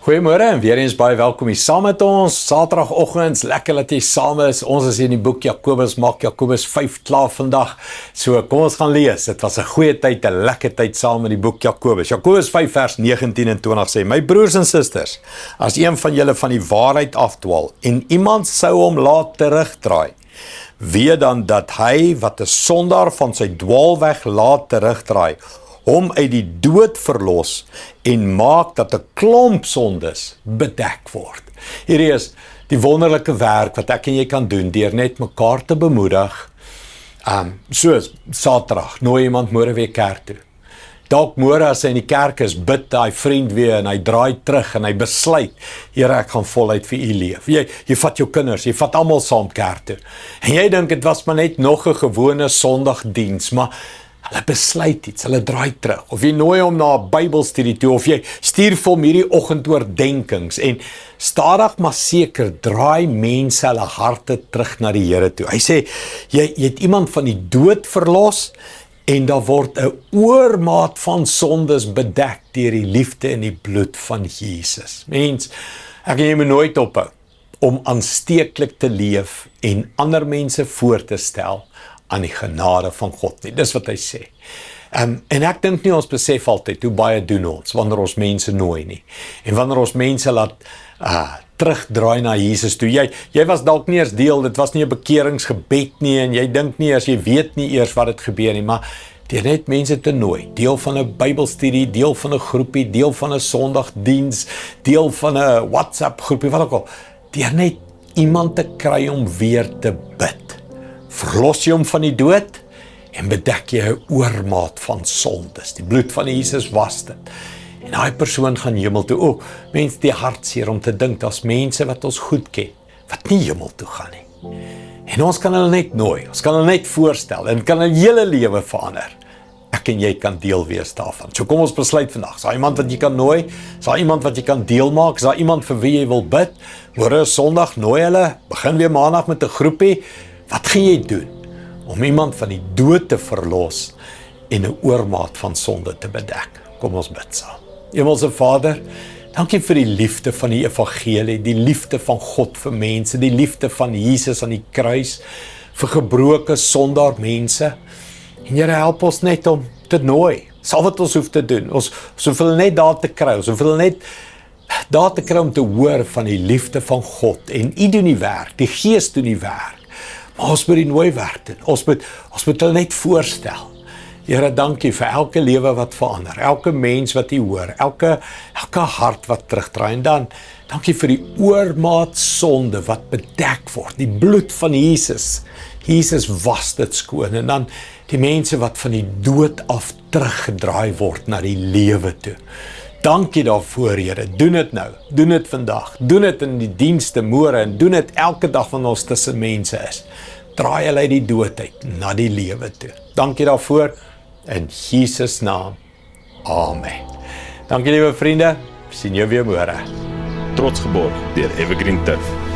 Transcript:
Goeiemôre en weer eens baie welkom hier saam met ons. Saterdagoggends, lekker dat jy saam is. Ons is in die boek Jakobus, maak Jakobus 5 klaar vandag. So kom ons gaan lees. Dit was 'n goeie tyd, 'n lekker tyd saam met die boek Jakobus. Jakobus 5 vers 19 en 20 sê: My broers en susters, as een van julle van die waarheid afdwaal en iemand sou hom laat terugdraai, weet dan dat hy wat 'n sondaar van sy dwaalweg laat terugdraai, hom uit die dood verlos en maak dat 'n klomp sondes bedek word. Hierdie is die wonderlike werk wat ek en jy kan doen deur net mekaar te bemoedig. Soos Saterdag, nooi iemand môre weer kerk toe. Dalk môre as hy in die kerk is, bid hy vriend weer en hy draai terug en hy besluit, Here, ek gaan voluit vir U leef. Jy vat jou kinders, jy vat almal saam kerk toe. En jy dink dit was maar net nog 'n gewone Sondagdiens, maar hulle besluit iets, hulle draai terug. Of jy nooi hom na 'n Bybelstudie toe, of jy stuur vir hom hierdie oggendoordenkings en stadig maar seker draai mense hulle harte terug na die Here toe. Hy sê, jy het iemand van die dood verlos en daar word 'n oormaat van sondes bedek deur die liefde en die bloed van Jesus. Mens, ek en jy moet nooit ophou om aansteeklik te leef en ander mense voor te stel aan die genade van God nie. Dis wat hy sê. En ek dink nie ons besef altyd hoe baie doen ons wanneer ons mense nooi nie. En wanneer ons mense laat terugdraai na Jesus toe. Jy was dalk nie eers deel, dit was nie 'n bekeringsgebed nie en jy dink nie eers, jy weet nie eers wat het gebeur nie, maar deur net mense te nooi, deel van 'n Bybelstudie, deel van 'n groepie, deel van 'n Sondagdiens, deel van 'n WhatsApp groepie, wat ook al, deur net iemand te kry om weer te bid. Verlos jy hom van die dood en bedek jy 'n oormaat van sondes. Die bloed van Jesus was dit. En daai persoon gaan hemel toe. O, mense, die hartseer om te dink daar's mense wat ons goed ken, wat nie hemel toe gaan nie. En ons kan hulle net nooi, ons kan hulle net voorstel en kan 'n hele lewe verander. Ek en jy kan deel wees daarvan. So kom ons besluit vandag. Is daar iemand wat jy kan nooi? Is daar iemand wat jy kan deel maak? Is daar iemand vir wie jy wil bid? Môre Sondag, nooi hulle. Begin weer Maandag met 'n groepie. Wat gaan jy doen om iemand van die dood te verlos en 'n oormaat van sonde te bedek? Kom ons bid saam. Hemelse Vader, dankie vir die liefde van die evangelie, die liefde van God vir mense, die liefde van Jesus aan die kruis, vir gebroke sondaar mense. En Here, help ons net om te nooi. Sal wat ons hoef te doen. Ons hoef hulle net daar te kry. Ons hoef hulle net daar te kry om te hoor van die liefde van God. En U doen die werk, die Gees doen die werk. Maar ons moet die nooi werk doen. Ons moet hulle net voorstel. Here, dankie vir elke lewe wat verander, elke mens wat U hoor, elke hart wat terugdraai. En dan, dankie vir die oormaat sonde wat bedek word, die bloed van Jesus. Jesus was dit skoon. En dan die mense wat van die dood af teruggedraai word na die lewe toe. Dankie daarvoor, Here. Doen dit nou. Doen dit vandag. Doen dit in die dienste môre en doen dit elke dag wanneer ons tussen mense is. Draai hulle uit die dood uit na die lewe toe. Dankie daarvoor in Jesus naam. Amen. Dankie liewe vriende. Sien jou weer môre. Trots geborg deur Evergreen Turf.